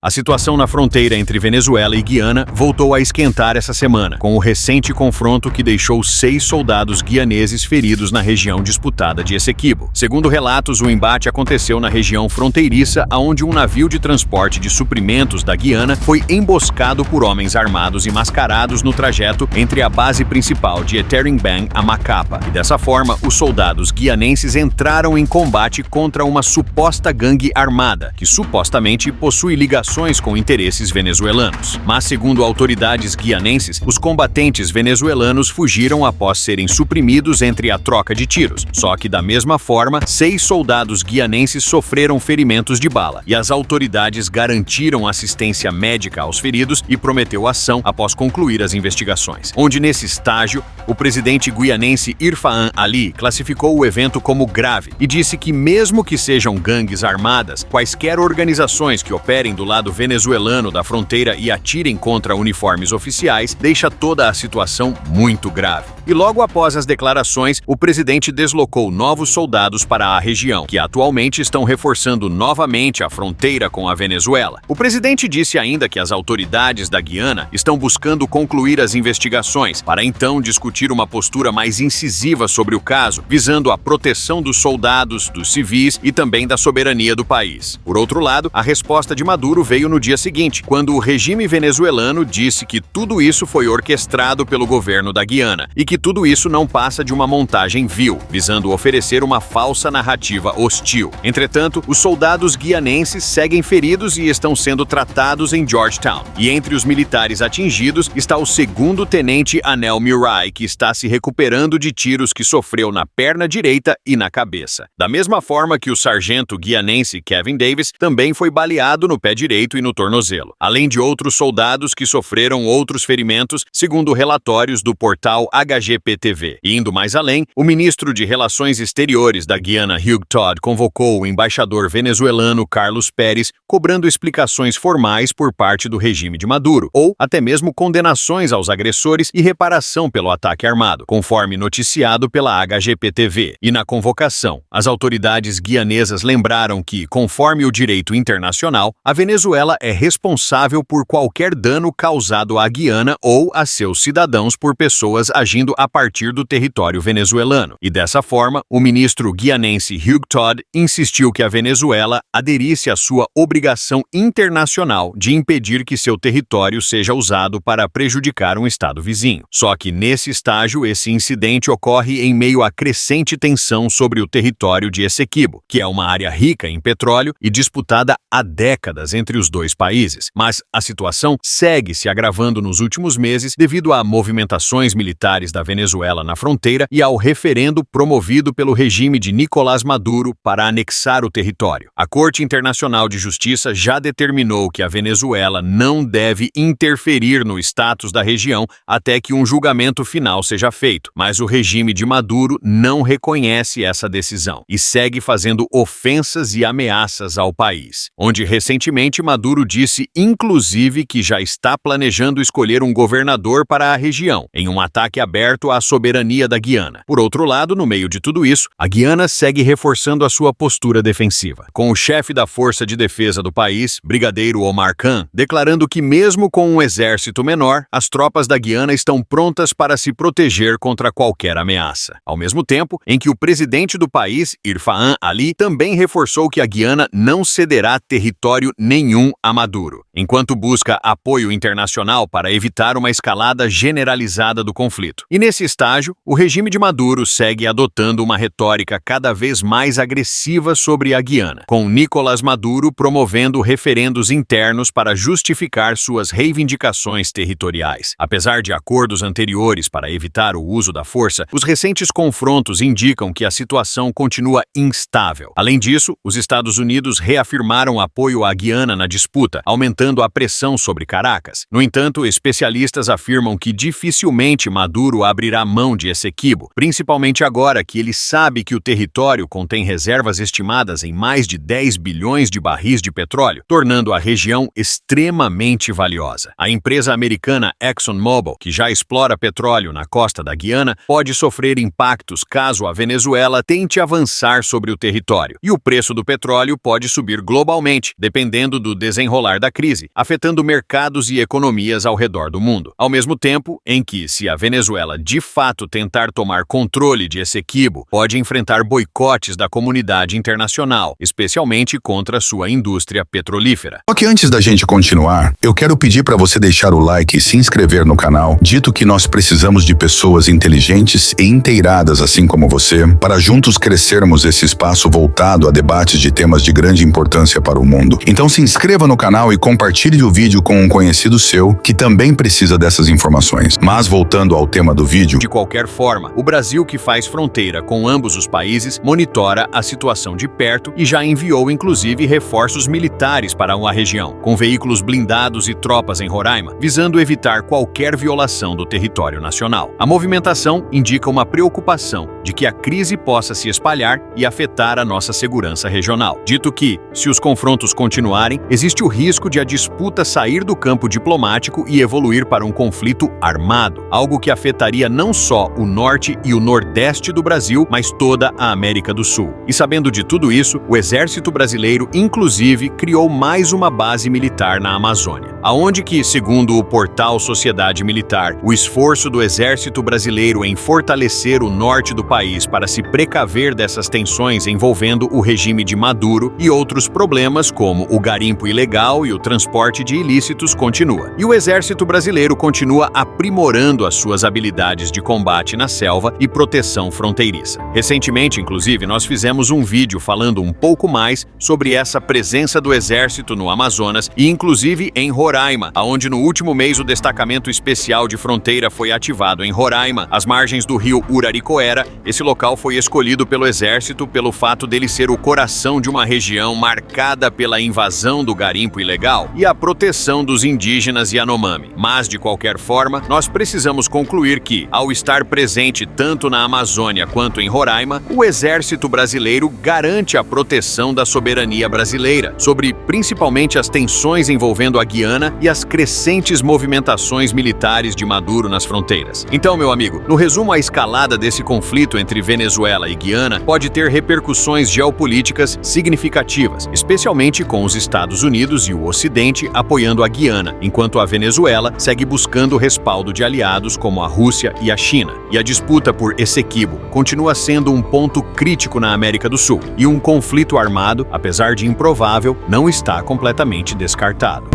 A situação na fronteira entre Venezuela e Guiana voltou a esquentar essa semana, com o recente confronto que deixou 6 soldados guianeses feridos na região disputada de Essequibo. Segundo relatos, o embate aconteceu na região fronteiriça, onde um navio de transporte de suprimentos da Guiana foi emboscado por homens armados e mascarados no trajeto entre a base principal de Eteringban a Macapa. E dessa forma, os soldados guianenses entraram em combate contra uma suposta gangue armada, que supostamente possui ligações com interesses venezuelanos. Mas, segundo autoridades guianenses, os combatentes venezuelanos fugiram após serem suprimidos entre a troca de tiros. Só que, da mesma forma, 6 soldados guianenses sofreram ferimentos de bala, e as autoridades garantiram assistência médica aos feridos e prometeu ação após concluir as investigações. Onde, nesse estágio, o presidente guianense Irfaan Ali classificou o evento como grave e disse que, mesmo que sejam gangues armadas, quaisquer organizações que operem do lado venezuelano da fronteira e atirem contra uniformes oficiais, deixa toda a situação muito grave. E logo após as declarações, o presidente deslocou novos soldados para a região, que atualmente estão reforçando novamente a fronteira com a Venezuela. O presidente disse ainda que as autoridades da Guiana estão buscando concluir as investigações, para então discutir uma postura mais incisiva sobre o caso, visando a proteção dos soldados, dos civis e também da soberania do país. Por outro lado, a resposta de Maduro veio no dia seguinte, quando o regime venezuelano disse que tudo isso foi orquestrado pelo governo da Guiana e que tudo isso não passa de uma montagem vil, visando oferecer uma falsa narrativa hostil. Entretanto, os soldados guianenses seguem feridos e estão sendo tratados em Georgetown. E entre os militares atingidos está o segundo tenente Anel Murray, que está se recuperando de tiros que sofreu na perna direita e na cabeça. Da mesma forma que o sargento guianense Kevin Davis também foi baleado no pé direito e no tornozelo, além de outros soldados que sofreram outros ferimentos, segundo relatórios do portal HGP-TV. E indo mais além, o ministro de Relações Exteriores da Guiana, Hugh Todd, convocou o embaixador venezuelano Carlos Pérez, cobrando explicações formais por parte do regime de Maduro, ou até mesmo condenações aos agressores e reparação pelo ataque armado, conforme noticiado pela HGP-TV. E na convocação, as autoridades guianesas lembraram que, conforme o direito internacional, a Venezuela é responsável por qualquer dano causado à Guiana ou a seus cidadãos por pessoas agindo a partir do território venezuelano. E dessa forma, o ministro guianense Hugh Todd insistiu que a Venezuela aderisse à sua obrigação internacional de impedir que seu território seja usado para prejudicar um estado vizinho. Só que nesse estágio, esse incidente ocorre em meio à crescente tensão sobre o território de Essequibo, que é uma área rica em petróleo e disputada há décadas entre os dois países. Mas a situação segue se agravando nos últimos meses devido a movimentações militares da Venezuela na fronteira e ao referendo promovido pelo regime de Nicolás Maduro para anexar o território. A Corte Internacional de Justiça já determinou que a Venezuela não deve interferir no status da região até que um julgamento final seja feito, mas o regime de Maduro não reconhece essa decisão e segue fazendo ofensas e ameaças ao país, onde recentemente Maduro disse inclusive que já está planejando escolher um governador para a região, em um ataque aberto à soberania da Guiana. Por outro lado, no meio de tudo isso, a Guiana segue reforçando a sua postura defensiva, com o chefe da Força de Defesa do país, Brigadeiro Omar Khan, declarando que mesmo com um exército menor, as tropas da Guiana estão prontas para se proteger contra qualquer ameaça. Ao mesmo tempo em que o presidente do país, Irfaan Ali, também reforçou que a Guiana não cederá território nenhum a Maduro, enquanto busca apoio internacional para evitar uma escalada generalizada do conflito. E nesse estágio, o regime de Maduro segue adotando uma retórica cada vez mais agressiva sobre a Guiana, com Nicolás Maduro promovendo referendos internos para justificar suas reivindicações territoriais. Apesar de acordos anteriores para evitar o uso da força, os recentes confrontos indicam que a situação continua instável. Além disso, os Estados Unidos reafirmaram apoio à Guiana na disputa, aumentando a pressão sobre Caracas. No entanto, especialistas afirmam que dificilmente Maduro abrirá mão de Essequibo, principalmente agora que ele sabe que o território contém reservas estimadas em mais de 10 bilhões de barris de petróleo, tornando a região extremamente valiosa. A empresa americana ExxonMobil, que já explora petróleo na costa da Guiana, pode sofrer impactos caso a Venezuela tente avançar sobre o território. E o preço do petróleo pode subir globalmente, dependendo do desenrolar da crise, afetando mercados e economias ao redor do mundo. Ao mesmo tempo em que, se a Venezuela de fato tentar tomar controle de Essequibo, pode enfrentar boicotes da comunidade internacional, especialmente contra sua indústria petrolífera. Só que antes da gente continuar, eu quero pedir para você deixar o like e se inscrever no canal, dito que nós precisamos de pessoas inteligentes e inteiradas assim como você, para juntos crescermos esse espaço voltado a debates de temas de grande importância para o mundo. Então se inscreva no canal e compartilhe o vídeo com um conhecido seu que também precisa dessas informações. Mas voltando ao tema do vídeo... De qualquer forma, o Brasil, que faz fronteira com ambos os países, monitora a situação de perto e já enviou inclusive reforços militares para a região, com veículos blindados e tropas em Roraima, visando evitar qualquer violação do território nacional. A movimentação indica uma preocupação de que a crise possa se espalhar e afetar a nossa segurança regional. Dito que, se os confrontos continuarem, existe o risco de a disputa sair do campo diplomático e evoluir para um conflito armado, algo que afetaria não só o norte e o nordeste do Brasil, mas toda a América do Sul. E sabendo de tudo isso, o Exército Brasileiro, inclusive, criou mais uma base militar na Amazônia, aonde que, segundo o portal Sociedade Militar, o esforço do Exército Brasileiro em fortalecer o norte do país para se precaver dessas tensões envolvendo o regime de Maduro e outros problemas como o garimpo ilegal e o transporte de ilícitos continua. E o Exército Brasileiro continua aprimorando as suas habilidades de combate na selva e proteção fronteiriça. Recentemente, inclusive, nós fizemos um vídeo falando um pouco mais sobre essa presença do Exército no Amazonas e inclusive em Roraima, onde no último mês o destacamento especial de fronteira foi ativado em Roraima, às margens do rio Uraricoera. Esse local foi escolhido pelo Exército pelo fato dele ser o coração de uma região marcada pela invasão do garimpo ilegal e a proteção dos indígenas Yanomami. Mas, de qualquer forma, nós precisamos concluir que, ao estar presente tanto na Amazônia quanto em Roraima, o Exército Brasileiro garante a proteção da soberania brasileira, sobre principalmente as tensões envolvendo a Guiana e as crescentes movimentações militares de Maduro nas fronteiras. Então, meu amigo, no resumo, a escalada desse conflito entre Venezuela e Guiana pode ter repercussões geopolíticas significativas, especialmente com os Estados Unidos e o Ocidente apoiando a Guiana, enquanto a Venezuela segue buscando o respaldo de aliados como a Rússia e a China. E a disputa por Essequibo continua sendo um ponto crítico na América do Sul, e um conflito armado, apesar de improvável, não está completamente descartado.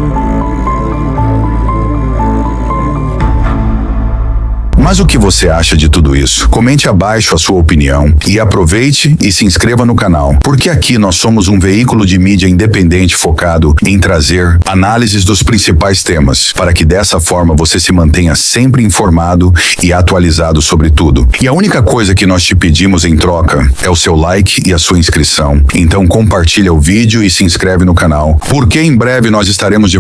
Mas o que você acha de tudo isso? Comente abaixo a sua opinião e aproveite e se inscreva no canal, porque aqui nós somos um veículo de mídia independente focado em trazer análises dos principais temas, para que dessa forma você se mantenha sempre informado e atualizado sobre tudo. E a única coisa que nós te pedimos em troca é o seu like e a sua inscrição. Então compartilha o vídeo e se inscreve no canal, porque em breve nós estaremos de